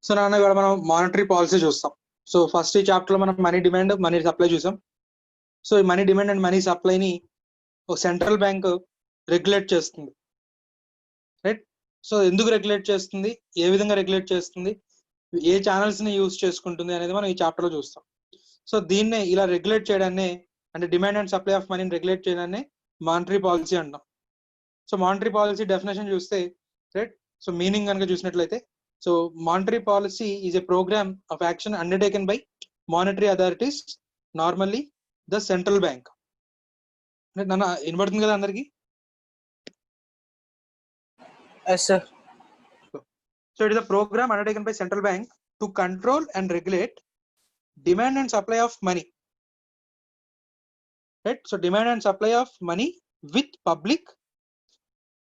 So నాన్న ఇవాళ మనం మానిటరీ పాలసీ చూస్తాం. సో ఫస్ట్ ఈ చాప్టర్ లో మనం మనీ డిమాండ్ మనీ సప్లై చూసాం. సో ఈ మనీ డిమాండ్ అండ్ మనీ సప్లైని ఒక సెంట్రల్ బ్యాంక్ రెగ్యులేట్ చేస్తుంది, రైట్? సో ఎందుకు రెగ్యులేట్ చేస్తుంది, ఏ విధంగా రెగ్యులేట్ చేస్తుంది, ఏ ఛానల్స్ ని యూజ్ చేసుకుంటుంది అనేది మనం ఈ చాప్టర్ లో చూస్తాం. సో దీన్నే ఇలా రెగ్యులేట్ చేయడాన్ని, అంటే డిమాండ్ అండ్ సప్లై ఆఫ్ మనీని రెగ్యులేట్ చేయడాన్ని మానిటరీ పాలసీ అంటాం. సో మానిటరీ పాలసీ డెఫినేషన్ చూస్తే, రైట్, సో మీనింగ్ కనుక చూసినట్లయితే, so monetary policy is a program of action undertaken by monetary authorities, normally the central bank. నన్ను వినబడుతుంది కదా అందరికి? Yes, sir. So it is a program undertaken by central bank to control and regulate demand and supply of money, right? So demand and supply of money with public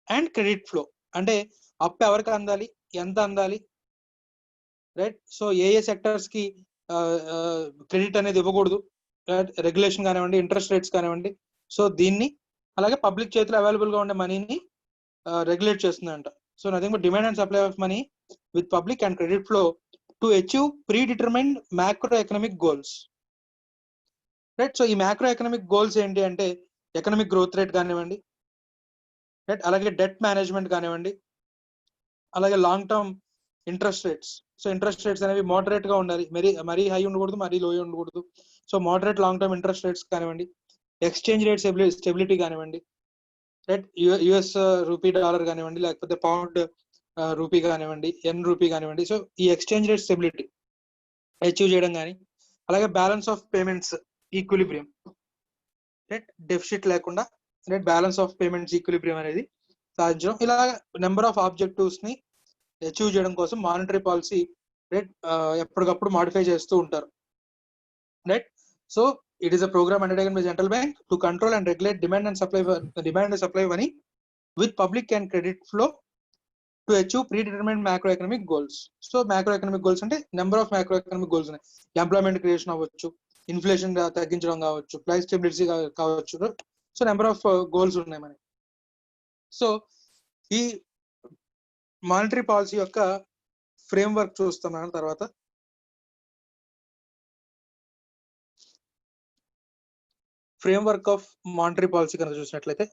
and credit flow. అంటే అప్పు ఎవరికి అందాలి, ఎంత అందాలి, right? So ఏ sectors కి credit అనేది ఇవ్వకూడదు, regulation కానివ్వండి, ఇంట్రెస్ట్ రేట్స్ కానివ్వండి. సో దీన్ని అలాగే పబ్లిక్ చేతిలో అవైలబుల్ గా ఉండే మనీని రెగ్యులేట్ చేస్తుందంట. So nothing but demand and supply of money with public and credit flow to achieve pre determined macro economic goals, right? So ఈ మ్యాక్రో ఎకనామిక్ గోల్స్ ఏంటి అంటే ఎకనామిక్ గ్రోత్ రేట్ కానివ్వండి, right, అలాగే debt management కానివ్వండి, అలాగే long term interest rates. So interest rates అనేవి moderate గా ఉండాలి, మరీ హై ఉండకూడదు, మరీ లో ఉండకూడదు. So moderate long term interest rates కానివ్వండి, ఎక్స్చేంజ్ రేట్ స్టెబిలిటీ కానివ్వండి, రైట్, యుఎస్ రూపీ డాలర్ కానివ్వండి, లేకపోతే పౌండ్ రూపీ కానివ్వండి, ఎన్ రూపీ కానివ్వండి. సో ఈ ఎక్స్చేంజ్ రేట్ స్టెబిలిటీ అచీవ్ చేయడం కానీ, అలాగే balance of payments equilibrium, right, deficit లేకుండా, right, balance of payments equilibrium అనేది సాధించడం. ఇలా నెంబర్ ఆఫ్ ఆబ్జెక్టివ్స్ ని అచీవ్ చేయడం కోసం మానిటరీ పాలసీ, రైట్, ఎప్పటికప్పుడు మాడిఫై చేస్తూ ఉంటారు, right? So it is a program undertaken by central bank to control and regulate demand and supply money with public and credit flow to achieve predetermined macroeconomic goals. So macroeconomic goals అంటే number of macroeconomic goals ఉన్నాయి. Employment creation అవ్వచ్చు, inflation తగ్గించడం కావచ్చు, price stability కావచ్చు. So number of goals ఉన్నాయి మనకి. So ఈ monetary policy యొక్క ఫ్రేమ్ వర్క్ చూస్తున్నాను. తర్వాత ఫ్రేమ్వర్క్ ఆఫ్ మానిటరీ పాలసీ కనుక చూసినట్లయితే,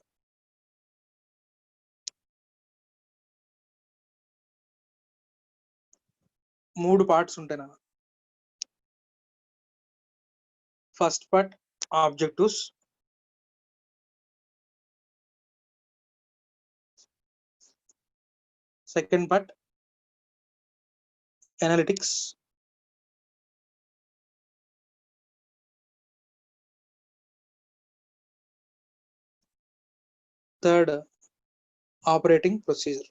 మూడు పార్ట్స్ ఉంటాయి నా. First part objectives, second part analytics, third operating procedure.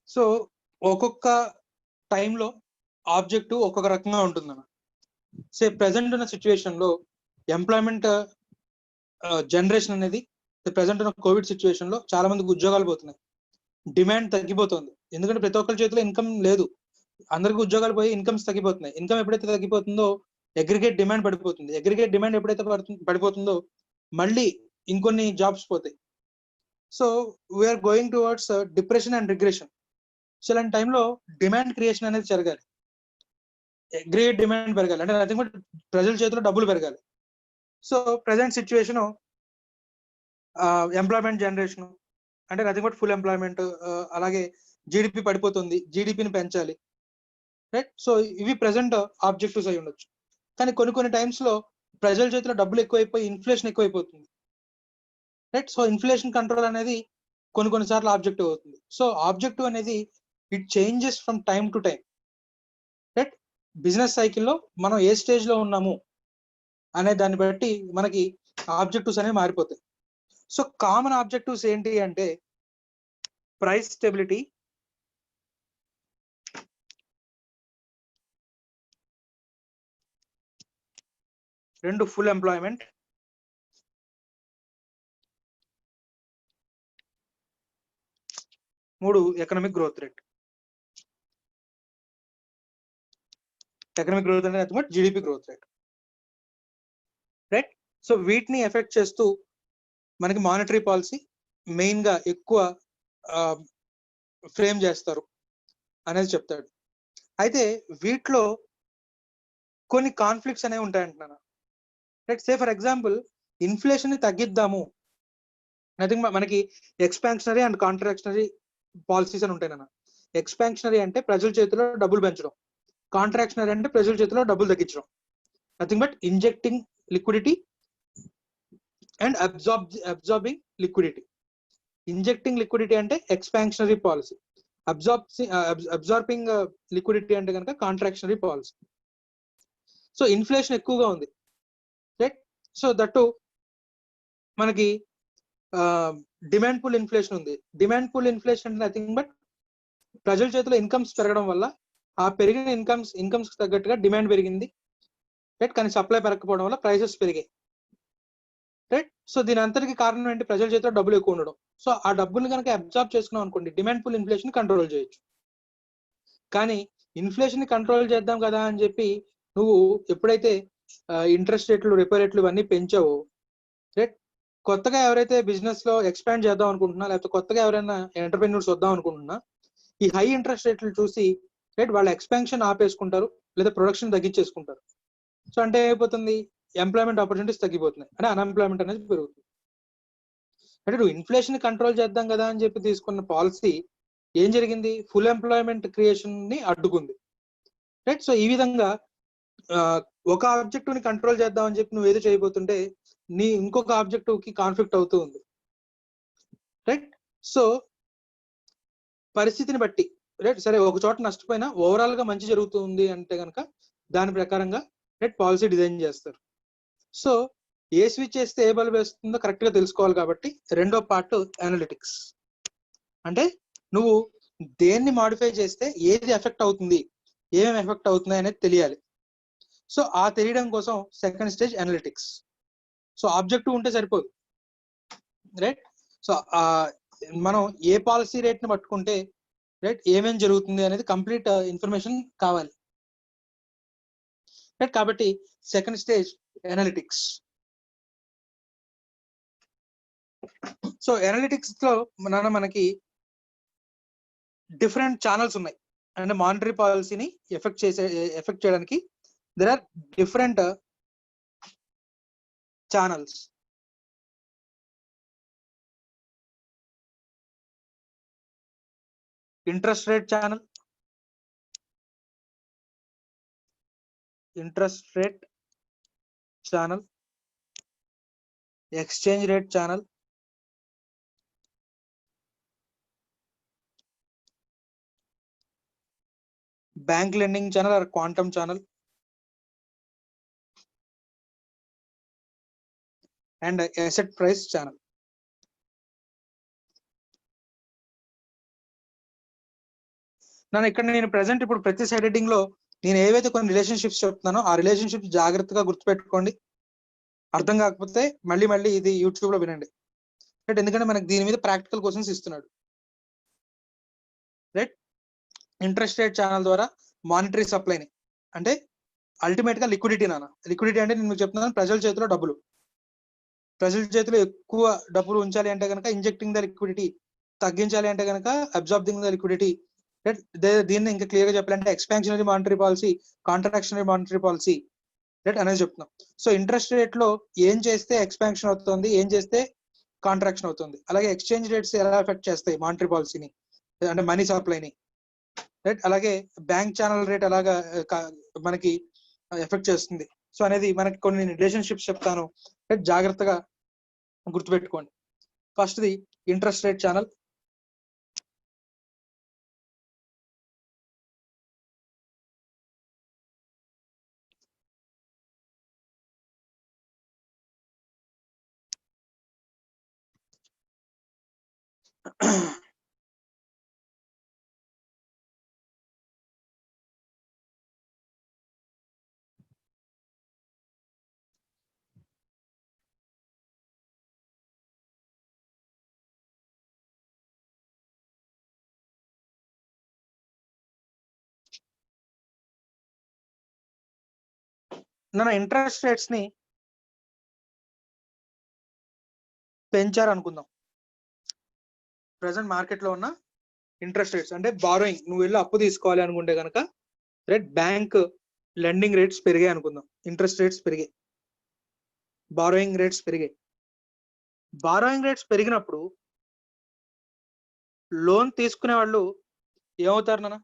So ఒక్కొక్క టైంలో ఆబ్జెక్టివ్ ఒక్కొక్క రకంగా ఉంటుందన్న. సే ప్రెసెంట్ ఉన్న సిచ్యువేషన్ లో ఎంప్లాయ్మెంట్ జనరేషన్ అనేది, ప్రెసెంట్ ఉన్న కోవిడ్ సిచ్యువేషన్ లో చాలా మందికి ఉద్యోగాలు పోతున్నాయి, డిమాండ్ తగ్గిపోతుంది. ఎందుకంటే ప్రతి ఒక్కరి చేతిలో ఇన్కమ్ లేదు, అందరికి ఉద్యోగాలు పోయి ఇన్కమ్స్ తగ్గిపోతున్నాయి. ఇన్కమ్ ఎప్పుడైతే తగ్గిపోతుందో అగ్రిగేట్ డిమాండ్ పడిపోతుంది. అగ్రిగేట్ డిమాండ్ ఎప్పుడైతే పడిపోతుందో మళ్ళీ ఇంకొన్ని జాబ్స్ పోతాయి. So we are going towards depression and regression. So ఇలాంటి టైంలో డిమాండ్ క్రియేషన్ అనేది జరగాలి, అగ్రిగేట్ డిమాండ్ పెరగాలి, అంటే నథింగ్ బట్ ప్రజల చేతిలో డబ్బులు పెరగాలి. So present situation employment generation అంటే నథింగ్ బట్ ఫుల్ ఎంప్లాయ్మెంట్, అలాగే జీడిపి పడిపోతుంది, జీడిపిని పెంచాలి, రైట్? సో ఇవి ప్రెసెంట్ ఆబ్జెక్టివ్స్ అయి ఉండొచ్చు. కానీ కొన్ని టైమ్స్ లో ప్రజల చేతిలో డబ్బులు ఎక్కువైపోయి ఇన్ఫ్లేషన్ ఎక్కువైపోతుంది, రైట్? సో ఇన్ఫ్లేషన్ కంట్రోల్ అనేది కొన్నిసార్లు ఆబ్జెక్టివ్ అవుతుంది. సో ఆబ్జెక్టివ్ అనేది it changes from time to time, right? Business సైకిల్లో మనం ఏ స్టేజ్ లో ఉన్నాము అనే దాన్ని బట్టి మనకి ఆబ్జెక్టివ్స్ అనేవి మారిపోతాయి. సో కామన్ ఆబ్జెక్టివ్స్ ఏంటి అంటే ప్రైస్ స్టెబిలిటీ, రెండు ఫుల్ ఎంప్లాయ్మెంట్, మూడు economic growth rate. Economic growth అంటే జీడిపి గ్రోత్ రేట్. సో వీటిని ఎఫెక్ట్ చేస్తూ మనకి మానిటరీ పాలసీ మెయిన్ గా ఎక్కువ ఫ్రేమ్ చేస్తారు అనేది చెప్తాడు. అయితే వీటిలో కొన్ని కాన్ఫ్లిక్ట్స్ అనేవి ఉంటాయంటున్నాను. Let's say for example inflation ని తగ్గిద్దాము, నథింగ్ మనకి ఎక్స్పాన్షనరీ అండ్ కాంట్రాక్షనరీ పాలసీస్ అని ఉంటాయి నాన్న. ఎక్స్పాన్షనరీ అంటే ప్రజల చేతిలో డబ్బులు పెంచడం, కాంట్రాక్షనరీ అంటే ప్రజల చేతిలో డబ్బులు తగ్గించడం. Nothing but injecting liquidity and absorbing liquidity. Injecting liquidity అంటే ఎక్స్పాన్షనరీ పాలసీ, అబ్జార్బింగ్ లిక్విడిటీ అంటే కనుక కాంట్రాక్షనరీ పాలసీ. సో ఇన్ఫ్లేషన్ ఎక్కువగా ఉంది, రైట్? సో దట్టు మనకి డిమాండ్ పుల్ ఇన్ఫ్లేషన్ ఉంది. డిమాండ్ పుల్ ఇన్ఫ్లేషన్ అంటే నథింగ్ బట్ ప్రజల చేతిలో ఇన్కమ్స్ పెరగడం వల్ల ఆ పెరిగిన ఇన్కమ్స్ తగ్గట్టుగా డిమాండ్ పెరిగింది, రైట్? కానీ సప్లై పెరగకపోవడం వల్ల ప్రైసెస్ పెరిగాయి, రైట్? సో దీని అంతటికి కారణం ఏంటి? ప్రజల చేతిలో డబ్బులు ఎక్కువ ఉండడం. సో ఆ డబ్బులు కనుక అబ్జార్బ్ చేసుకున్నాం అనుకోండి, డిమాండ్ పుల్ ఇన్ఫ్లేషన్ కంట్రోల్ చేయొచ్చు. కానీ ఇన్ఫ్లేషన్ ని కంట్రోల్ చేద్దాం కదా అని చెప్పి నువ్వు ఎప్పుడైతే ఇంట్రెస్ట్ రేట్లు, రెపో రేట్లు ఇవన్నీ పెంచావో, రైట్, కొత్తగా ఎవరైతే బిజినెస్ లో ఎక్స్పాండ్ చేద్దాం అనుకుంటున్నా, లేకపోతే కొత్తగా ఎవరైనా ఎంటర్ప్రెన్యూర్స్ వద్దాం అనుకుంటున్నా, ఈ హై ఇంట్రెస్ట్ రేట్లు చూసి రైట్ వాళ్ళ ఎక్స్పాన్షన్ ఆపేసుకుంటారు లేదా ప్రొడక్షన్ తగ్గించేసుకుంటారు. సో అంటే ఏమైపోతుంది? ఎంప్లాయ్మెంట్ ఆపర్చునిటీస్ తగ్గిపోతున్నాయి, అంటే అన్ఎంప్లాయ్మెంట్ అనేది పెరుగుతుంది. అంటే నువ్వు ఇన్ఫ్లేషన్ కంట్రోల్ చేద్దాం కదా అని చెప్పి తీసుకున్న పాలసీ ఏం జరిగింది? ఫుల్ ఎంప్లాయ్మెంట్ క్రియేషన్ ని అడ్డుకుంది, రైట్? సో ఈ విధంగా ఒక ఆబ్జెక్టివ్ ని కంట్రోల్ చేద్దాం అని చెప్పి నువ్వు ఏదో చేయబోతుంటే నీ ఇంకొక ఆబ్జెక్టివ్ కి కాన్ఫ్లిక్ట్ అవుతూ ఉంది, రైట్? సో పరిస్థితిని బట్టి, రైట్, సరే ఒక చోట నష్టపోయినా ఓవరాల్ గా మంచి జరుగుతుంది అంటే కనుక దాని ప్రకారంగా రైట్ పాలసీ డిజైన్ చేస్తారు. సో ఏ స్విచ్ చేస్తే ఏ బల్బ్ వేస్తుందో కరెక్ట్ గా తెలుసుకోవాలి. కాబట్టి రెండో పార్ట్ అనలిటిక్స్. అంటే నువ్వు దేన్ని మాడిఫై చేస్తే ఏది ఎఫెక్ట్ అవుతుంది, ఏమేమి ఎఫెక్ట్ అవుతుంది అనేది తెలియాలి. సో ఆ తెలియడం కోసం second stage analytics. So objective ఉంటే సరిపోదు, రైట్? సో మనం ఏ పాలసీ రేట్ ని పట్టుకుంటే రైట్ ఏమేం జరుగుతుంది అనేది కంప్లీట్ ఇన్ఫర్మేషన్ కావాలి, రైట్? కాబట్టి second stage analytics. So analytics లో మనకి డిఫరెంట్ ఛానల్స్ ఉన్నాయి. అంటే మానిటరీ పాలసీని ఎఫెక్ట్ చేయడానికి there are different channels. Interest rate channel, exchange rate channel, bank lending channel or quantum channel, and asset price channel. ఇక్కడ నేను ప్రెసెంట్ ఇప్పుడు ప్రతి సైడ్ హెడ్డింగ్ లో నేను ఏవైతే కొన్ని రిలేషన్షిప్స్ చెప్తున్నానో ఆ రిలేషన్షిప్స్ జాగ్రత్తగా గుర్తుపెట్టుకోండి. అర్థం కాకపోతే మళ్ళీ ఇది యూట్యూబ్ లో వినండి, రైట్? ఎందుకంటే మనకి దీని మీద ప్రాక్టికల్ క్వశ్చన్స్ ఇస్తున్నాడు, రైట్? ఇంట్రెస్ట్ రేట్ ఛానల్ ద్వారా మానిటరీ సప్లైని, అంటే అల్టిమేట్ గా లిక్విడిటీ నాన్న. లిక్విడిటీ అంటే నేను చెప్తున్నాను ప్రజల చేతిలో డబ్బులు. ప్రజల చేతిలో ఎక్కువ డబ్బులు ఉంచాలి అంటే కనుక ఇంజెక్టింగ్ ద లిక్విడిటీ, తగ్గించాలి అంటే కనుక అబ్జార్బింగ్ ద లిక్విడిటీ. దీన్ని ఇంకా క్లియర్ గా చెప్పాలంటే expansionary monetary policy, contractionary monetary policy, right అనేది చెప్తున్నాం. సో ఇంట్రెస్ట్ రేట్ లో ఏం చేస్తే ఎక్స్పాన్షన్ అవుతుంది, ఏం చేస్తే కాంట్రాక్షన్ అవుతుంది, అలాగే ఎక్స్చేంజ్ రేట్స్ ఎలా ఎఫెక్ట్ చేస్తాయి మానిటరీ పాలసీని, అంటే మనీ సప్లైని, రైట్? అలాగే బ్యాంక్ ఛానల్ రేట్ ఎలాగా మనకి ఎఫెక్ట్ చేస్తుంది. సో అనేది మనకి కొన్ని రిలేషన్షిప్స్ చెప్తాను, రైట్? జాగ్రత్తగా గుర్తుపెట్టుకోండి. ఫస్ట్ది interest rate channel. Interest rates ని పెంచారు అనుకుందాం. ప్రెసెంట్ మార్కెట్ లో ఉన్న ఇంట్రెస్ట్ రేట్స్ అంటే బారోయింగ్, నువ్వు వెళ్ళి అప్పు తీసుకోవాలి అనుకుంటే కనుక రైట్, బ్యాంక్ లెండింగ్ రేట్స్ పెరిగాయి అనుకుందాం, ఇంట్రెస్ట్ రేట్స్ పెరిగాయి, బారోయింగ్ రేట్స్ పెరిగాయి. బారోయింగ్ రేట్స్ పెరిగినప్పుడు లోన్ తీసుకునే వాళ్ళు ఏమవుతారు నాన్న?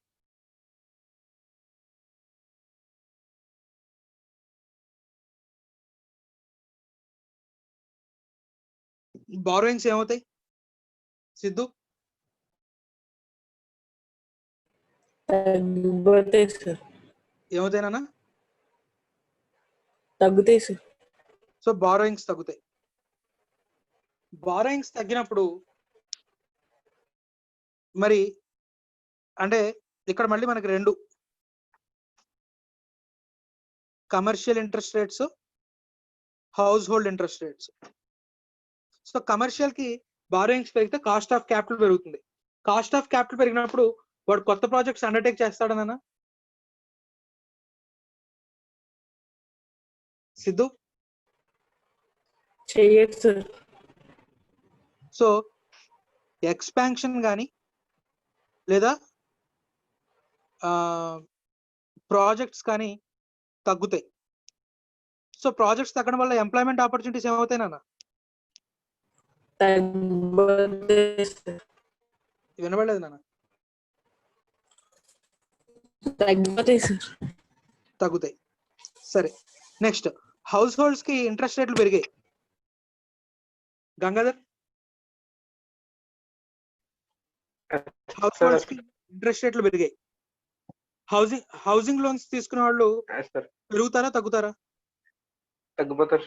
బారోయింగ్స్ ఏమవుతాయి సిద్ధు? తగ్గుతాయి సార్. ఏమవుతాయి నాన్న? తగ్గుతాయి సార్. సో బారోయింగ్స్ తగ్గుతాయి. బారోయింగ్స్ తగ్గినప్పుడు మరి అంటే ఇక్కడ మళ్ళీ మనకి రెండు, commercial interest rates, house hold interest rates. So commercial కి బారోయింగ్స్ పెరిగితే కాస్ట్ ఆఫ్ క్యాపిటల్ పెరుగుతుంది. కాస్ట్ ఆఫ్ క్యాపిటల్ పెరిగినప్పుడు వాడు కొత్త ప్రాజెక్ట్స్ అండర్టేక్ చేస్తాడనా సిద్ధు? చెయ్యదు సార్. సో ఎక్స్పాన్షన్ కానీ లేదా ప్రాజెక్ట్స్ కానీ తగ్గుతాయి. సో ప్రాజెక్ట్స్ తగ్గడం వల్ల ఎంప్లాయ్మెంట్ ఆపర్చునిటీస్ ఏమవుతాయి నాన్న? వినబడలేదు నాన్న. తగ్గుతాయి. సరే, నెక్స్ట్ హౌస్ హోల్డ్స్ కి ఇంట్రెస్ట్ రేట్లు పెరిగాయి. గంగాధర్, హౌస్ హోల్డ్స్ కి ఇంట్రెస్ట్ రేట్లు పెరిగాయి. హౌసింగ్ లోన్స్ తీసుకునే వాళ్ళు పెరుగుతారా తగ్గుతారా? తగ్గిపోతారు.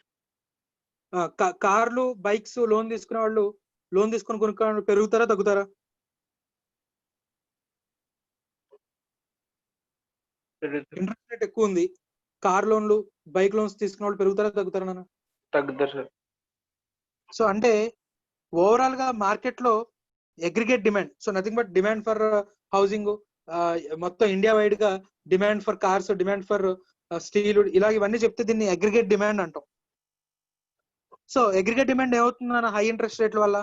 కార్లు బైక్స్ లోన్ తీసుకునే వాళ్ళు, లోన్ తీసుకుని కొనుక్కునే పెరుగుతారా తగ్గుతారా? ఇంట్రెస్ట్ రేట్ ఎక్కువ ఉంది, కార్ లోన్లు బైక్ లోన్స్ తీసుకునే వాళ్ళు పెరుగుతారా తగ్గుతారా నాన్న? తగ్గుతారు సార్. సో అంటే ఓవరాల్ గా మార్కెట్ లో aggregate demand, so nothing but demand for housing, మొత్తం ఇండియా వైడ్ గా demand for cars, demand for steel, ఇలా ఇవన్నీ చెప్తే దీన్ని అగ్రిగేట్ డిమాండ్ అంటాం. సో అగ్రిగేట్ డిమాండ్ ఏమవుతుంది హై ఇంట్రెస్ట్ రేట్ల వల్ల?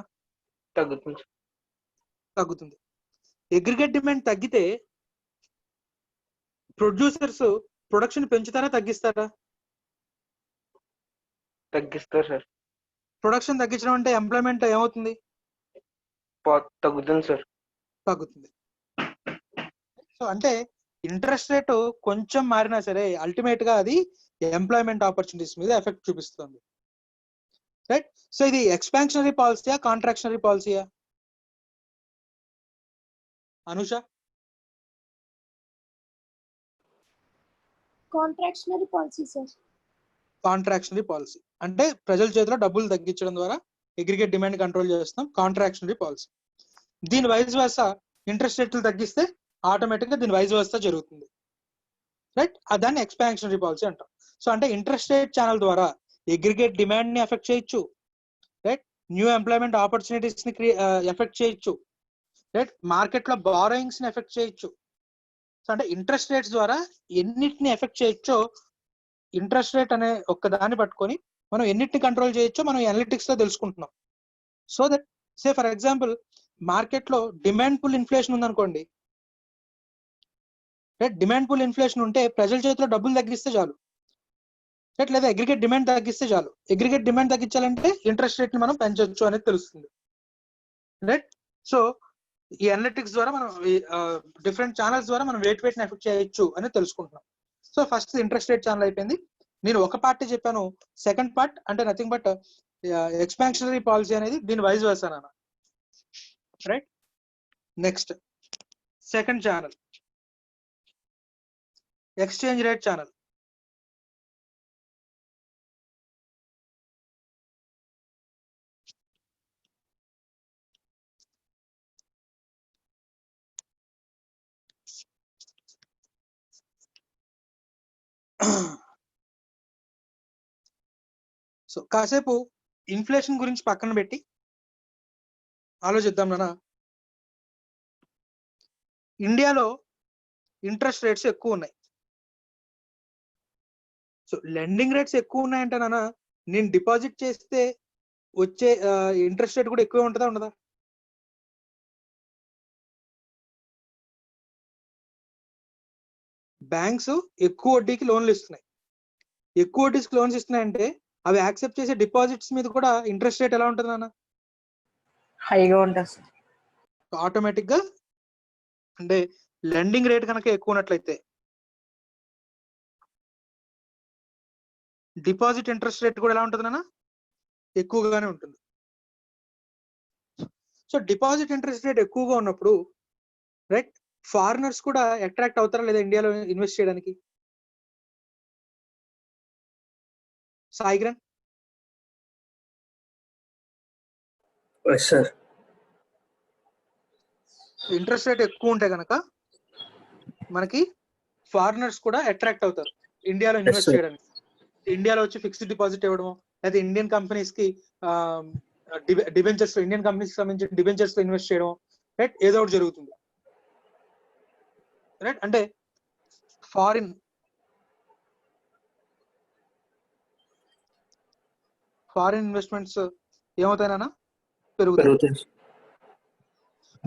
తగ్గుతుంది. తగ్గుతుంది. అగ్రిగేట్ డిమాండ్ తగ్గితే ప్రొడ్యూసర్స్ ప్రొడక్షన్ పెంచుతారా తగ్గిస్తారా? తగ్గిస్తారు సార్. ప్రొడక్షన్ తగ్గించడం అంటే ఎంప్లాయ్మెంట్ ఏమవుతుంది? తగ్గుతుంది సార్. తగ్గుతుంది. సో అంటే ఇంట్రెస్ట్ రేటు కొంచెం మారినా సరే అల్టిమేట్ గా అది ఎంప్లాయ్మెంట్ ఆపర్చునిటీస్ మీద ఎఫెక్ట్ చూపిస్తుంది, రైట్? సో ఇది ఎక్స్పాన్షనరీ పాలసీయా కాంట్రాక్షనరీ పాలసీయా Anusha? Contractionary policy sir. Contractionary policy అంటే ప్రజల చేతిలో డబ్బులు తగ్గించడం ద్వారా అగ్రిగేట్ డిమాండ్ కంట్రోల్ చేస్తాం, కాంట్రాక్షనరీ పాలసీ. దీని వైజ్ వర్సా ఇంట్రెస్ట్ రేట్లు తగ్గిస్తే ఆటోమేటిక్ గా దీని వైజ్ వర్సా జరుగుతుంది, రైట్? దాన్ని ఎక్స్పాన్షనరీ పాలసీ అంటాం. సో అంటే ఇంట్రెస్ట్ రేట్ ఛానల్ ద్వారా అగ్రిగేట్ డిమాండ్ ని ఎఫెక్ట్ చేయొచ్చు, రైట్? న్యూ ఎంప్లాయ్మెంట్ ఆపర్చునిటీస్ ని ఎఫెక్ట్ చేయొచ్చు, రైట్? మార్కెట్ లో బారోయింగ్స్ ని ఎఫెక్ట్ చేయొచ్చు. సో అంటే ఇంట్రెస్ట్ రేట్స్ ద్వారా ఎన్నిటిని ఎఫెక్ట్ చేయొచ్చో, ఇంట్రెస్ట్ రేట్ అనే ఒక్క దాన్ని పట్టుకొని మనం ఎన్నిటిని కంట్రోల్ చేయొచ్చో మనం అనలిటిక్స్ లో తెలుసుకుంటున్నాం. So that say for example market లో డిమాండ్ పుల్ ఇన్ఫ్లేషన్ ఉందనుకోండి, రైట్? డిమాండ్ పుల్ ఇన్ఫ్లేషన్ ఉంటే ప్రజల చేతిలో డబ్బులు తగ్గిస్తే చాలు, రైట్? లేదా అగ్రిగేట్ డిమాండ్ తగ్గిస్తే చాలు. అగ్రిగేట్ డిమాండ్ తగ్గించాలంటే ఇంట్రెస్ట్ రేట్ ని మనం పెంచవచ్చు అనేది తెలుస్తుంది, రైట్? సో ఈ అనలిటిక్స్ ద్వారా మనం డిఫరెంట్ ఛానల్స్ ద్వారా మనం వెయిట్ ని ఎఫెక్ట్ చేయొచ్చు అని తెలుసుకుంటున్నాం. So first interest rate channel అయిపోయింది. నేను ఒక పార్ట్ చెప్పాను, సెకండ్ పార్ట్ అంటే నథింగ్ బట్ ఎక్స్పాన్షనరీ పాలసీ అనేది దీని వైజ్ వర్సా అన్న, right? Next second channel exchange rate channel. So కాసేపు ఇన్ఫ్లేషన్ గురించి పక్కన పెట్టి ఆలోచిద్దాం నాన్న. ఇండియాలో ఇంట్రెస్ట్ రేట్స్ ఎక్కువ ఉన్నాయి. సో లెండింగ్ రేట్స్ ఎక్కువ ఉన్నాయంటే నాన్న, నేను డిపాజిట్ చేస్తే వచ్చే ఇంట్రెస్ట్ రేట్ కూడా ఎక్కువే ఉంటుందా ఉండదా? బ్యాంక్స్ ఎక్కువ వడ్డీకి లోన్లు ఇస్తున్నాయి. ఎక్కువ వడ్డీకి లోన్స్ ఇస్తున్నాయంటే అవి యాక్సెప్ట్ చేసే డిపాజిట్స్ మీద కూడా ఇంట్రెస్ట్ రేట్ ఎలా ఉంటుంది నాన్న? హైగా ఉంటుంది సార్. ఆటోమేటిక్ గా అంటే లెండింగ్ రేట్ కనుక ఎక్కువ ఉన్నట్లయితే డిపాజిట్ ఇంట్రెస్ట్ రేట్ కూడా ఎలా ఉంటుంది నాన్న? ఎక్కువగానే ఉంటుంది. సో డిపాజిట్ ఇంట్రెస్ట్ రేట్ ఎక్కువగా ఉన్నప్పుడు రైట్ ఫారినర్స్ కూడా అట్రాక్ట్ అవుతారా లేదా ఇండియాలో ఇన్వెస్ట్ చేయడానికి? సాయిగ్రన్ సార్ ఇంట్రెస్ట్ రేట్ ఎక్కువ ఉంటే కనుక మనకి ఫారినర్స్ కూడా అట్రాక్ట్ అవుతారు ఇండియాలో ఇన్వెస్ట్ sir. చేయడానికి. ఇండియాలో వచ్చి ఫిక్స్డ్ డిపాజిట్ ఇవ్వడము లేదా ఇండియన్ కంపెనీస్ కి డిబెంచర్స్ ఇండియన్ కంపెనీస్ సంబంధించిన డిబెంచర్స్ లో ఇన్వెస్ట్ చేయడం రైట్ ఏదో ఒకటి జరుగుతుంది రైట్. అంటే ఫారిన్ ఇన్వెస్ట్మెంట్స్ ఏమవుతాయినా పెరుగుతాయి. పెరుగుతాయి.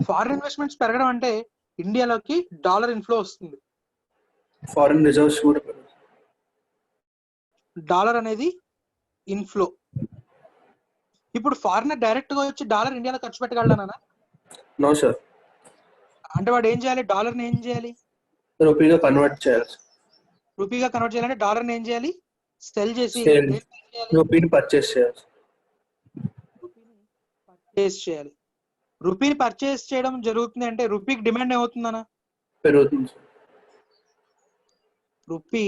ఫారిన్ ఇన్వెస్ట్మెంట్స్ పెరగడం అంటే ఇండియాలోకి డాలర్ ఇన్ఫ్లో వస్తుంది. ఫారిన్ రిజర్వ్స్ కూడా పెరుగుతాయి. డాలర్ అనేది ఇన్ఫ్లో. ఇప్పుడు ఫారినర్ డైరెక్ట్ గా వచ్చి డాలర్ ఇండియాలో ఖర్చు పెట్టగలనా? నో సార్, అంటే వాడు ఏం చేయాలి? డాలర్ ని ఏం చేయాలి? రూపీగా కన్వర్ట్ చేయాలి. రూపీగా కన్వర్ట్ చేయాలంటే డాలర్ ని ఏం చేయాలి? సెల్ చేసి Sell. రూపీని పర్చేస్ చేయాలి. రూపీని పర్చేస్ చేయడం జరుగుతుంది అంటే రూపీకి డిమాండ్ ఏమవుతుందనా? పెరుగుతుంది సార్. రూపీ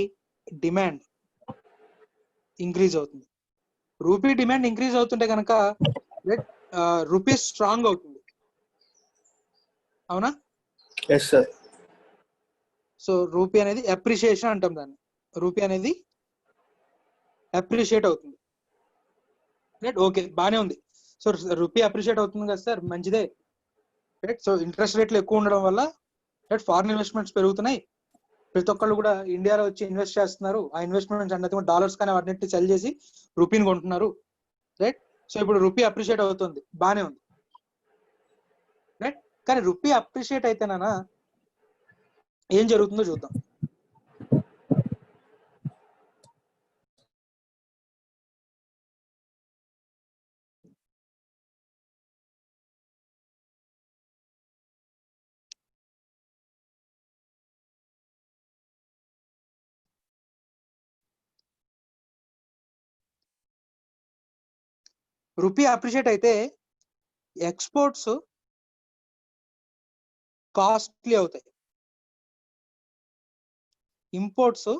డిమాండ్ ఇంక్రీజ్ అవుతుంది. రూపీ డిమాండ్ ఇంక్రీజ్ అవుతుంటే కనుక రూపీ స్ట్రాంగ్ అవుతుంది. అవునా? Yes sir. సో రూపీ అనేది అప్రిషియేషన్ అంటాం దాన్ని. రూపీ అనేది అప్రిషియేట్ అవుతుంది. రైట్, ఓకే, బానే ఉంది. సో రూపీ అప్రిషియేట్ అవుతుంది కదా సార్, మంచిదే. రైట్, సో ఇంట్రెస్ట్ రేట్లు ఎక్కువ ఉండడం వల్ల రైట్ ఫారిన్ ఇన్వెస్ట్మెంట్స్ పెరుగుతున్నాయి. ప్రతి ఒక్కళ్ళు కూడా ఇండియాలో వచ్చి ఇన్వెస్ట్ చేస్తున్నారు. ఆ ఇన్వెస్ట్మెంట్స్ అన్నది డాలర్స్ కానీ వాటిని సెల్ చేసి రూపీని కొంటున్నారు. రైట్, సో ఇప్పుడు రూపీ అప్రిషియేట్ అవుతుంది, బానే ఉంది. రైట్, కానీ రూపీ అప్రిషియేట్ అయితేనా ఏం జరుగుతుందో చూద్దాం. రూపీ అప్రిషియేట్ అయితే ఎక్స్పోర్ట్స్ కాస్ట్లీ అవుతాయి, ఇంపోర్ట్స్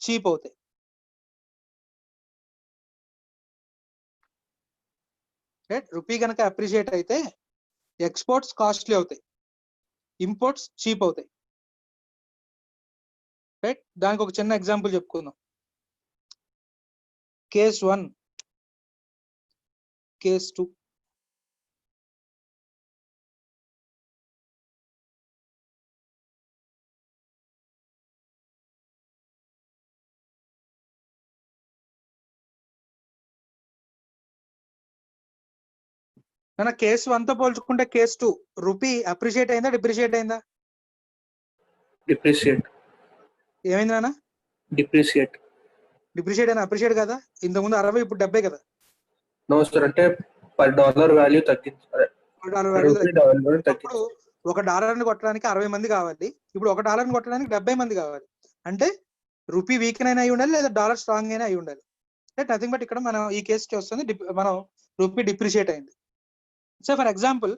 చీప్ అవుతాయి. రైట్, రూపీ కనుక అప్రిషియేట్ అయితే ఎక్స్పోర్ట్స్ కాస్ట్లీ అవుతాయి, ఇంపోర్ట్స్ చీప్ అవుతాయి. రైట్, దానికి ఒక చిన్న ఎగ్జాంపుల్ చెప్పుకుందాం. Case 1, case 2. కేసు 1 తో పోల్చుకుంటే కేసు 2 రూపీ అప్రిషియేట్ అయిందా డిప్రిషియేట్ అయిందా? డిప్రిషియేట్. ఏమైంది నాన్న? డిప్రిషియేట్. డిప్రిషియేట్ అయినా అప్రిషియేట్ కదా? ఇంతకుముందు 60 ఇప్పుడు 70 కదా? నో సార్, అంటే $1 వాల్యూ తగ్గింది. ఇప్పుడు $1 ని కొట్టడానికి 60 మంది కావాలి, ఇప్పుడు $1 ని కొట్టడానికి 70 మంది కావాలి. అంటే రూపీ వీక్ అయినా అయి ఉండాలి లేదా డాలర్ స్ట్రాంగ్ అయినా అయి ఉండాలి. నథింగ్ బట్ ఇక్కడ మనం ఈ కేసుకి వస్తుంది మనం రూపీ డిప్రిషియేట్ అయింది. So for example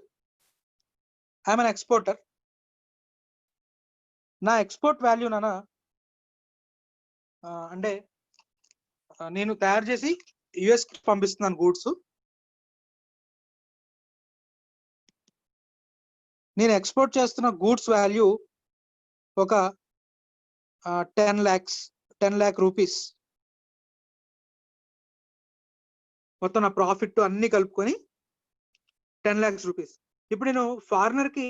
I'm an exporter. నా ఎక్స్పోర్ట్ వాల్యూ నానా అంటే నేను తయారు చేసి యుఎస్ కి పంపిస్తున్నాను గూడ్స్. నేను ఎక్స్పోర్ట్ చేస్తున్న గూడ్స్ వాల్యూ ఒక 10 lakh రూపీస్. మొత్తం నా ప్రాఫిట్ అన్ని కలుపుకొని 10 lakhs రూపీస్. ఇప్పుడు నేను ఫారినర్ కి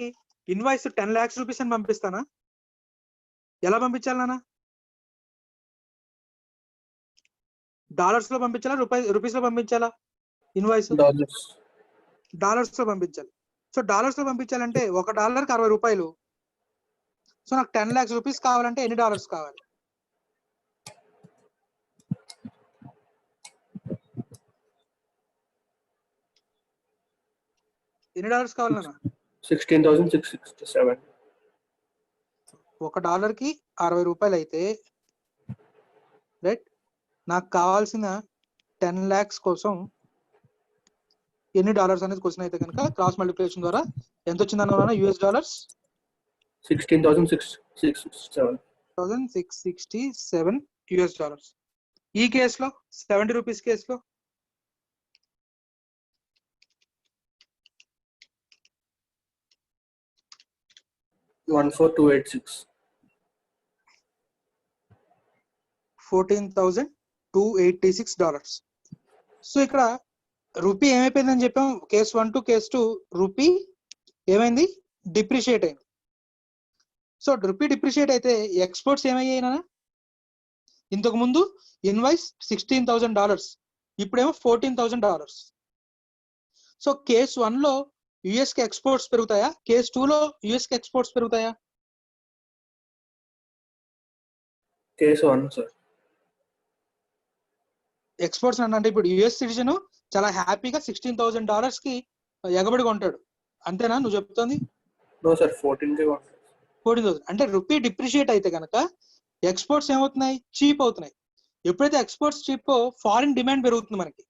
ఇన్వాయిస్ 10 lakhs రూపీస్ అని పంపిస్తానా? ఎలా పంపించాలి నాన్న? డాలర్స్ లో పంపించాలా రూపీస్ లో పంపించాలా? Invoice dollars. డాలర్స్ లో పంపించాలి. సో డాలర్స్ లో పంపించాలంటే $1 60. సో నాకు 10 lakhs రూపీస్ కావాలంటే ఎన్ని డాలర్స్ కావాలి? ఎన్ని డాలర్స్ కావాలి నాన్న? 16,667. $1కి $60 అయితే రైట్, నాకు కావాల్సిన 10 lakhs కోసం ఎన్ని డాలర్స్ అనేది క్వశ్చన్ అయితే కనుక క్రాస్ మల్టిప్లికేషన్ ద్వారా ఎంత వచ్చింది అన్న యూఎస్ డాలర్స్? 16,667. 1667 US dollars. ఈ కేసులో 70 రూపీస్ కేసులో 14,286. $14,286. సో ఇక్కడ రూపీ ఏమైపోయిందని చెప్పాం, కేసు 1 టు కేసు 2 రూపీ ఏమైంది? డిప్రిషియేట్ అయింది. సో రూపీ డిప్రిషియేట్ అయితే ఎక్స్పోర్ట్స్ ఏమయ్యాయినా? ఇంతకు ముందు ఇన్వాయిస్ $16,000, ఇప్పుడేమో $14,000. సో కేసు 1 లో యుఎస్ కి ఎక్స్పోర్ట్స్ పెరుగుతాయా? కేసు 2 లో యుఎస్ కి ఎక్స్పోర్ట్స్ పెరుగుతాయా? Case 1, sir. ఎక్స్పోర్ట్స్ అంటే ఇప్పుడు యుఎస్ సిటిజన్ చాలా హ్యాపీగా $16,000 కి ఎగబడి కొంటాడు, అంతేనా నువ్వు చెప్తోంది? No, sir. 14,000. 14,000 అంటే రూపీ డిప్రిషియేట్ అయితే కనుక ఎక్స్పోర్ట్స్ ఏమవుతున్నాయి? చీప్ అవుతున్నాయి. ఎప్పుడైతే ఎక్స్పోర్ట్స్ చీప్, ఫారిన్ డిమాండ్ పెరుగుతుంది. మనకి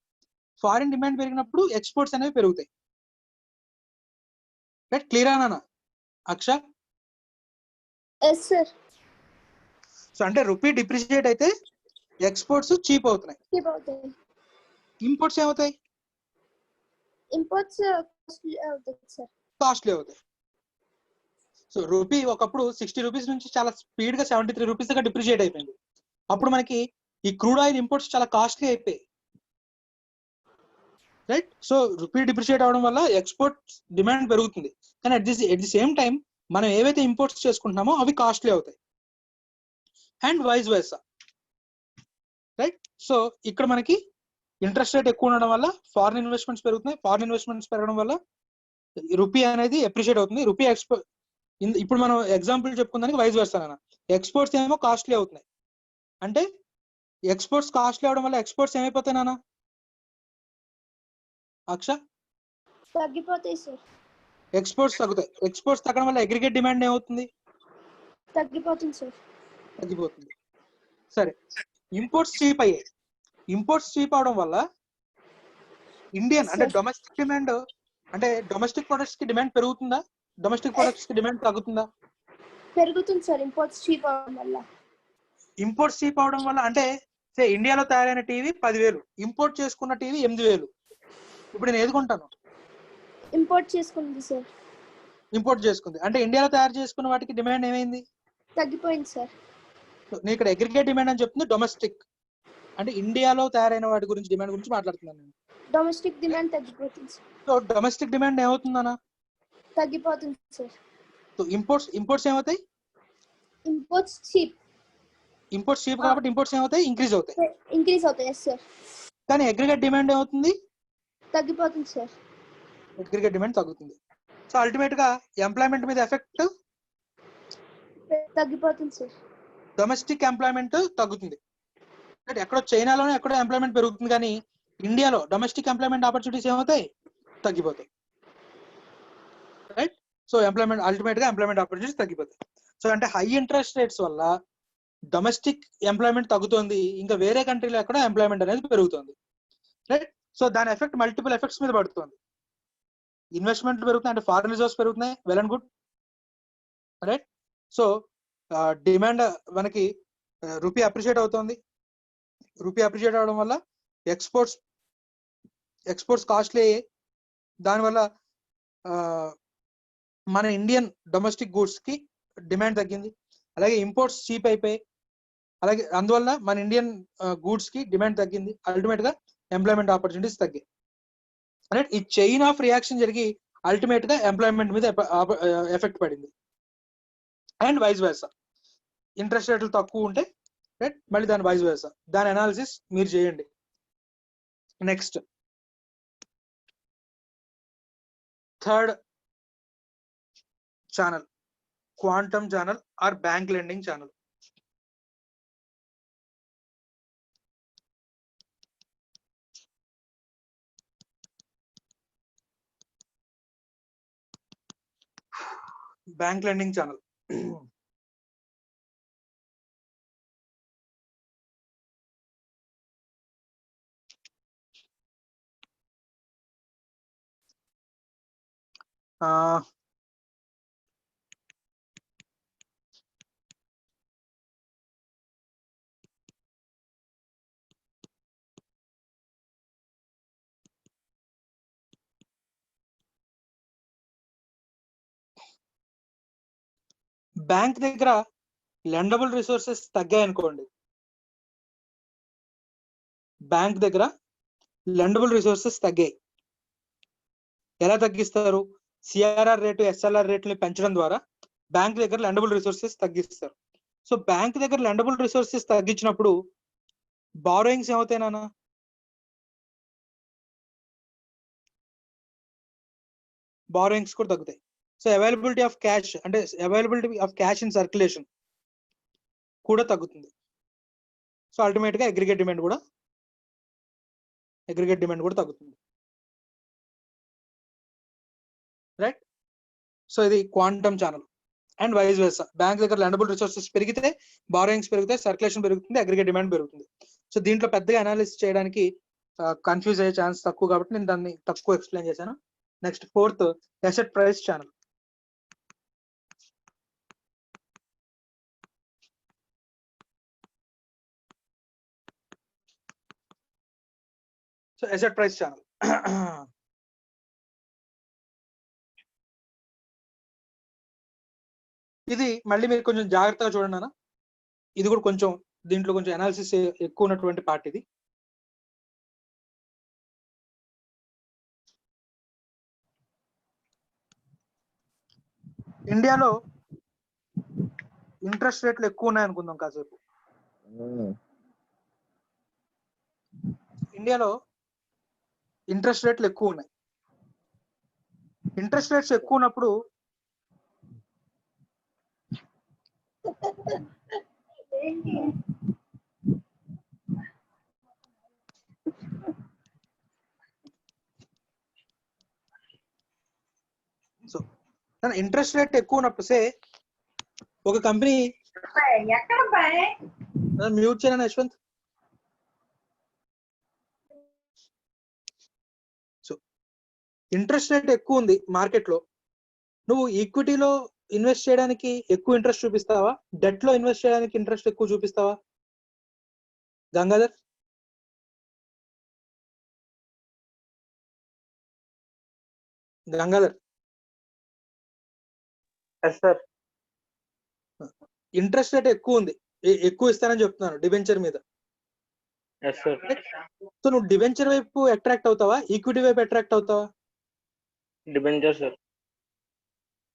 ఫారిన్ డిమాండ్ పెరిగినప్పుడు ఎక్స్పోర్ట్స్ అనేవి పెరుగుతాయి. రైట్, క్లియర్ అనా అక్ష? Yes, sir. సో అంటే రూపీ డిప్రిషియేట్ అయితే ఎక్స్పోర్ట్స్ చీప్ అవుతున్నాయి, Keep out there. ఇంపోర్ట్స్ ఏమవుతాయి? Imports costly out there, sir. Costly అవుతాయి. సో రూపీ ఒకప్పుడు 60 రూపీస్ నుంచి చాలా స్పీడ్ గా 73 రూపీస్ గా డిప్రిషియేట్ అయిపోయింది. అప్పుడు మనకి ఈ క్రూడ్ ఆయిల్ ఇంపోర్ట్స్ చాలా కాస్ట్లీ అయిపోయాయి. రైట్, సో రూపీ డిప్రిషియేట్ అవడం వల్ల ఎక్స్పోర్ట్ డిమాండ్ పెరుగుతుంది, కానీ అట్ ది సేమ్ టైం మనం ఏవైతే ఇంపోర్ట్స్ చేసుకుంటున్నామో అవి కాస్ట్లీ అవుతాయి, and vice versa. Right, so ఇక్కడ మనకి ఇంట్రెస్ట్ రేట్ ఎక్కువ ఉండడం వల్ల ఫారిన్ ఇన్వెస్ట్మెంట్స్ పెరుగుతున్నాయి. ఫారిన్ ఇన్వెస్ట్మెంట్స్ పెరగడం వల్ల రూపీ అనేది అప్రిషియేట్ అవుతుంది. రూపీ ఇప్పుడు మనం ఎగ్జాంపుల్ చెప్పుకుందానికి వైస్ వర్సా అన్న, ఎక్స్పోర్ట్స్ ఏమో కాస్ట్లీ అవుతున్నాయి. అంటే ఎక్స్పోర్ట్స్ కాస్ట్లీ అవడం వల్ల ఎక్స్పోర్ట్స్ ఏమైపోతాయి నాన్న అక్ష? తగ్గిపోతాయి సార్. ఎక్స్పోర్ట్స్ తగ్గుతాయి. ఎక్స్పోర్ట్స్ తగ్గడం వల్ల అగ్రిగేట్ డిమాండ్ ఏమవుతుంది? తగ్గిపోతుంది సార్. తగ్గిపోతుంది. సరే, ఇంపోర్ట్స్ చీప్ అయ్యాయి. ఇంపోర్ట్స్ చీప్ అవడం వల్ల ఇండియన్ అంటే డొమెస్టిక్ డిమాండ్, అంటే డొమెస్టిక్ ప్రొడక్ట్స్ కి డిమాండ్ పెరుగుతుందా? డొమెస్టిక్ ప్రొడక్ట్స్ కి డిమాండ్ తగ్గుతుందా? పెరుగుతుంది సార్ ఇంపోర్ట్స్ చీప్ అవడం వల్ల. ఇంపోర్ట్స్ చీప్ అవడం వల్ల అంటే ఇండియాలో తయారైన టీవీ 10,000, ఇంపోర్ట్ చేసుకున్న టీవీ 8,000. ఇప్పుడు నేను ఏదుకుంటాను? ఇంపోర్ట్ చేసుకుంది సార్. ఇంపోర్ట్ చేసుకుంది అంటే ఇండియాలో తయారు చేసుకున్న వాటికి డిమాండ్ ఏమైంది? తగ్గిపోయింది సార్. నేను ఇక్కడ అగ్రిగేట్ డిమాండ్ అని చెప్తుంది, డొమెస్టిక్ అంటే ఇండియాలో తయారైన వాటి గురించి డిమాండ్ గురించి మాట్లాడుతున్నాను నేను. డొమెస్టిక్ డిమాండ్ తగ్గిపోతుంది సార్. సో డొమెస్టిక్ డిమాండ్ ఏమవుతుందన్నా? తగ్గిపోతుంది సార్. సో ఇంపోర్ట్స్ ఏమవుతాయి? Imports cheap. ఇంపోర్ట్స్ చీప్ కాబట్టి ఇంపోర్ట్స్ ఏమవుతాయి? ఇంక్రీజ్ అవుతాయి. ఇంక్రీజ్ అవుతాయి సార్. కానీ అగ్రిగేట్ డిమాండ్ ఏమవుతుంది? తగ్గిపోతుంది సార్. అగ్రిగేట్ డిమాండ్ తగ్గుతుంది. సో అల్టిమేట్ గా ఎంప్లాయ్మెంట్ మీద ఎఫెక్ట్ తగ్గిపోతుంది సార్. డొమెస్టిక్ ఎంప్లాయ్మెంట్ తగ్గుతుంది. ఎక్కడో చైనాలోనే ఎక్కడో ఎంప్లాయ్మెంట్ పెరుగుతుంది, కానీ ఇండియాలో డొమెస్టిక్ ఎంప్లాయ్మెంట్ ఆపర్చునిటీస్ ఏమవుతాయి? తగ్గిపోతాయి. రైట్, సో అల్టిమేట్ గా ఎంప్లాయ్మెంట్ ఆపర్చునిటీస్ తగ్గిపోతాయి. సో అంటే హై ఇంట్రెస్ట్ రేట్స్ వల్ల డొమెస్టిక్ ఎంప్లాయ్మెంట్ తగ్గుతుంది, ఇంకా వేరే కంట్రీలో ఎక్కడ ఎంప్లాయ్మెంట్ అనేది పెరుగుతుంది. రైట్, సో దాని ఎఫెక్ట్ మల్టిపుల్ ఎఫెక్ట్స్ మీద పడుతుంది. ఇన్వెస్ట్మెంట్ పెరుగుతున్నాయి అంటే ఫారిన్ రిజర్వ్స్ పెరుగుతున్నాయి, well and good. Right, so demand మనకి రూపీ అప్రిషియేట్ అవుతుంది. రూపీ అప్రిషియేట్ అవడం వల్ల ఎక్స్పోర్ట్స్ కాస్ట్లీ అయ్యాయి. దానివల్ల మన ఇండియన్ డొమెస్టిక్ గూడ్స్ కి డిమాండ్ తగ్గింది. అలాగే ఇంపోర్ట్స్ చీప్ అయిపోయాయి. అలాగే అందువల్ల మన ఇండియన్ గూడ్స్ కి డిమాండ్ తగ్గింది. అల్టిమేట్ గా ఎంప్లాయ్మెంట్ ఆపర్చునిటీస్ తగ్గాయి. రైట్, ఈ చైన్ ఆఫ్ రియాక్షన్ జరిగి అల్టిమేట్ గా ఎంప్లాయ్మెంట్ మీద ఎఫెక్ట్ పడింది. అండ్ వైస్ వర్సా, ఇంట్రెస్ట్ రేట్లు తక్కువ ఉంటే రైట్, మళ్ళీ దాని వైస్ వర్సా, దాని అనాలిసిస్ మీరు చేయండి. Next third channel quantum channel or bank lending channel. Bank lending channel bank దగ్గర లెండబుల్ రిసోర్సెస్ తగ్గాయి అనుకోండి, బ్యాంక్ దగ్గర లెండబుల్ రిసోర్సెస్ తగ్గాయి. ఎలా తగ్గిస్తారు? సిఆర్ఆర్ రేటు ఎస్ఎల్ఆర్ రేట్ని పెంచడం ద్వారా బ్యాంక్ దగ్గర లెండబుల్ రిసోర్సెస్ తగ్గిస్తారు. సో బ్యాంక్ దగ్గర లెండబుల్ రిసోర్సెస్ తగ్గించినప్పుడు బారోయింగ్స్ ఏమవుతాయి నాన్న? బారోయింగ్స్ కూడా తగ్గుతాయి. సో అవైలబిలిటీ ఆఫ్ క్యాష్ అంటే availability of cash in circulation కూడా తగ్గుతుంది. సో అల్టిమేట్ గా అగ్రిగేట్ డిమాండ్ కూడా తగ్గుతుంది. రైట్. సో ఇది quantum channel and vice versa. Bank దగ్గర లెండబుల్ రిసోర్సెస్ పెరిగితే బారోయింగ్స్ పెరుగుతాయి, సర్క్యులేషన్ పెరుగుతుంది, అగ్రిగేట్ డిమాండ్ పెరుగుతుంది. సో దీంట్లో పెద్దగా అనాలిసిస్ చేయడానికి కన్ఫ్యూజ్ అయ్యే ఛాన్స్ తక్కువ కాబట్టి నేను దాన్ని తక్కువ ఎక్స్ప్లెయిన్ చేశాను. Next fourth asset price channel. So asset price channel ఇది మళ్ళీ మీరు కొంచెం జాగ్రత్తగా చూడండి అన్న. ఇది కూడా కొంచెం దీంట్లో కొంచెం అనాలిసిస్ ఎక్కువ ఉన్నటువంటి పార్ట్ ఇది. ఇండియాలో ఇంట్రెస్ట్ రేట్లు ఎక్కువ ఉన్నాయి అనుకుందాం కాసేపు. ఇండియాలో ఇంట్రెస్ట్ రేట్లు ఎక్కువ ఉన్నాయి. ఇంట్రెస్ట్ రేట్స్ ఎక్కువ ఉన్నప్పుడు సో ఇంట్రెస్ట్ రేట్ ఎక్కువ ఉన్నప్పుడు సే ఒక కంపెనీ మ్యూట్ చేయనా యశ్వంత్. సో ఇంట్రెస్ట్ రేట్ ఎక్కువ ఉంది మార్కెట్ లో, నువ్వు ఈక్విటీలో ఇన్వెస్ట్ చేయడానికి ఎక్కువ ఇంట్రెస్ట్ చూపిస్తావా, డెట్ లో ఇన్వెస్ట్ చేయడానికి ఇంట్రెస్ట్ ఎక్కువ చూపిస్తావా? గంగాధర్. సార్ ఇంట్రెస్ట్ రేట్ ఎక్కువ ఉంది, ఎక్కువ ఇస్తానని చెప్తున్నాను డిబెంచర్ మీద. సో నువ్వు డిబెంచర్ వైపు అట్రాక్ట్ అవుతావా, ఈక్విటీ వైపు అట్రాక్ట్ అవుతావా? Debenture sir.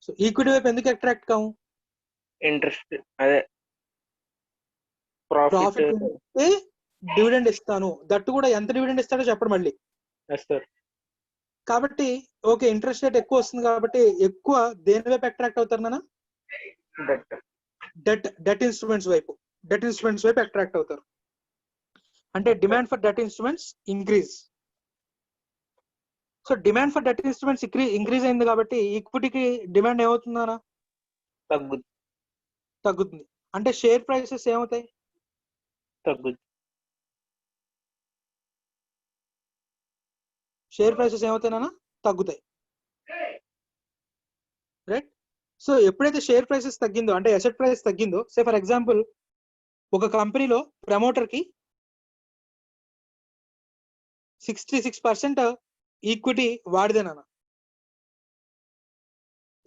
సో ఈక్విటీ వైపు ఎందుకు అట్రాక్ట్ కావు? ఇంట్రెస్ట్ అదే ప్రాఫిట్ డివిడెండ్ ఇస్తాను, దట్టు కూడా ఎంత డివిడెండ్ ఇస్తాడో చెప్పడు మళ్ళీ. కాబట్టి ఓకే ఇంట్రెస్ట్ రేట్ ఎక్కువ వస్తుంది కాబట్టి ఎక్కువ దేని వైపు అట్రాక్ట్ అవుతారు నాన్న? డెట్ ఇన్స్ట్రుమెంట్స్ వైపు అట్రాక్ట్ అవుతారు. అంటే demand for debt instruments increase. So demand for debt instruments increase అయింది కాబట్టి ఈక్విటీకి డిమాండ్ ఏమవుతుందా? తగ్గుతుంది. అంటే షేర్ ప్రైసెస్ ఏమవుతాయి? షేర్ ప్రైసెస్ ఏమవుతాయి? తగ్గుతాయి. రైట్. సో ఎప్పుడైతే షేర్ ప్రైసెస్ తగ్గిందో అంటే అసెట్ ప్రైస్ తగ్గిందో, సే ఫర్ ఎగ్జాంపుల్ ఒక కంపెనీలో ప్రమోటర్ కి 66% ఈక్విటీ వాడిదేనా?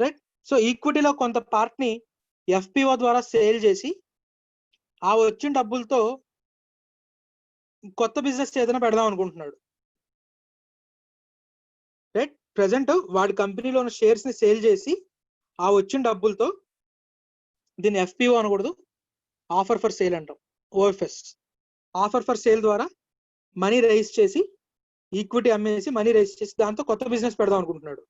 రైట్. సో ఈక్విటీలో కొంత పార్ట్ ని ఎఫ్పిఓ ద్వారా సేల్ చేసి ఆ వచ్చిన డబ్బులతో కొత్త బిజినెస్ ఏదైనా పెడదాం అనుకుంటున్నాడు. రైట్. ప్రెసెంట్ వాడి కంపెనీలో ఉన్న షేర్స్ ని సేల్ చేసి ఆ వచ్చిన డబ్బులతో, దీన్ని ఎఫ్పిఓ అనకూడదు, ఆఫర్ ఫర్ సేల్ అంటాం, ఓఎఫ్ఎస్. ఆఫర్ ఫర్ సేల్ ద్వారా మనీ రైజ్ చేసి ఈక్విటీ అమ్మేసి మనీ రేస్ చేసి దాంతో కొత్త బిజినెస్ పెడదాం అనుకుంటున్నాడు.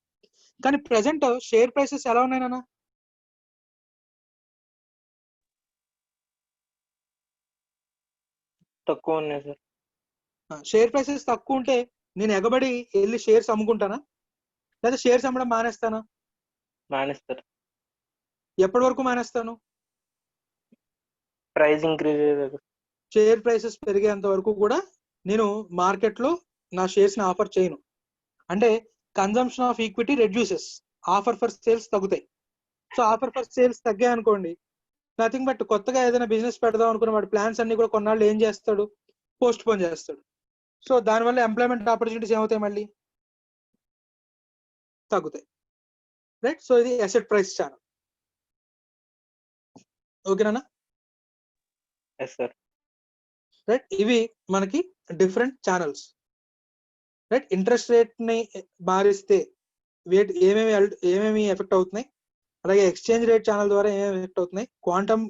కానీ ప్రెసెంట్ షేర్ ప్రైసెస్ ఎలా ఉన్నాయి నాన్న? తక్కువ ఉన్నాయి సార్. షేర్ ప్రైసెస్ తక్కువ ఉంటే నేను ఎగబడి వెళ్ళి షేర్స్ అమ్ముకుంటానా, లేదా షేర్స్ అమ్మడం మానేస్తానా? మానేస్తారు. ఎప్పటి వరకు మానేస్తాను? ప్రైస్ ఇంక్రీజ్ అయ్యేది. షేర్ ప్రైసెస్ పెరిగేంత వరకు కూడా నేను మార్కెట్ లో నా షేర్స్ ని ఆఫర్ చేయను. అంటే consumption of equity reduces, offer for sales తగ్గుతాయి. సో ఆఫర్ ఫర్ సేల్స్ తగ్గాయి అనుకోండి, నథింగ్ బట్ కొత్తగా ఏదైనా బిజినెస్ పెడదాం అనుకున్న వాడి ప్లాన్స్ అన్ని కూడా కొన్నాళ్ళు ఏం చేస్తాడు, పోస్ట్ పోన్ చేస్తాడు. సో దానివల్ల ఎంప్లాయ్మెంట్ ఆపర్చునిటీస్ ఏమవుతాయి, మళ్ళీ తగ్గుతాయి. రైట్. సో ఇది అసెట్ ప్రైస్ ఛానల్. ఓకేనా? Yes sir. రైట్. ఇవి మనకి different channels. Right. Interest rate ని మారిస్తే ఏమేమి ఎఫెక్ట్ అవుతున్నాయి, అలాగే ఎక్స్చేంజ్ రేట్ ఛానల్ ద్వారా ఏమేమి ఎఫెక్ట్ అవుతున్నాయి, quantum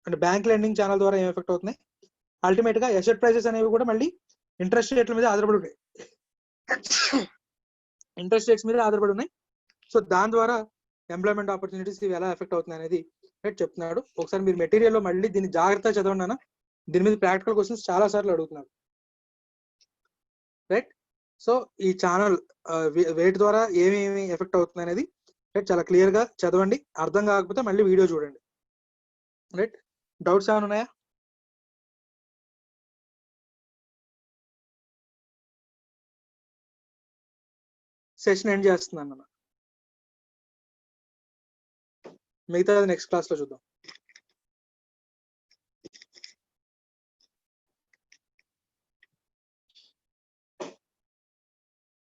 and bank lending channel ద్వారా ఏం ఎఫెక్ట్ అవుతున్నాయి, అల్టిమేట్ గా అసెట్ ప్రైసెస్ అనేవి కూడా మళ్ళీ ఇంట్రెస్ట్ రేట్ల మీద ఆధారపడి ఉన్నాయి. ఇంట్రెస్ట్ రేట్స్ మీద ఆధారపడి ఉన్నాయి. సో దాని ద్వారా ఎంప్లాయ్మెంట్ ఆపర్చునిటీస్ ఇవి ఎలా ఎఫెక్ట్ అవుతున్నాయి అనేది రైట్ చెప్తున్నాడు. ఒకసారి మీరు మెటీరియల్ లో మళ్ళీ దీన్ని జాగ్రత్తగా చదవండి. దీని మీద ప్రాక్టికల్ క్వశ్చన్స్ చాలా సార్లు అడుగుతున్నారు. రైట్. సో ఈ ఛానల్ వేటి ద్వారా ఏమేమి ఎఫెక్ట్ అవుతుంది అనేది రైట్ చాలా క్లియర్ గా చదవండి. అర్థం కాకపోతే మళ్ళీ వీడియో చూడండి. రైట్. డౌట్స్ ఏమైనా ఉన్నాయా? సెషన్ ఎండ్ చేస్తున్నాను. మిగతా నెక్స్ట్ క్లాస్ లో చూద్దాం.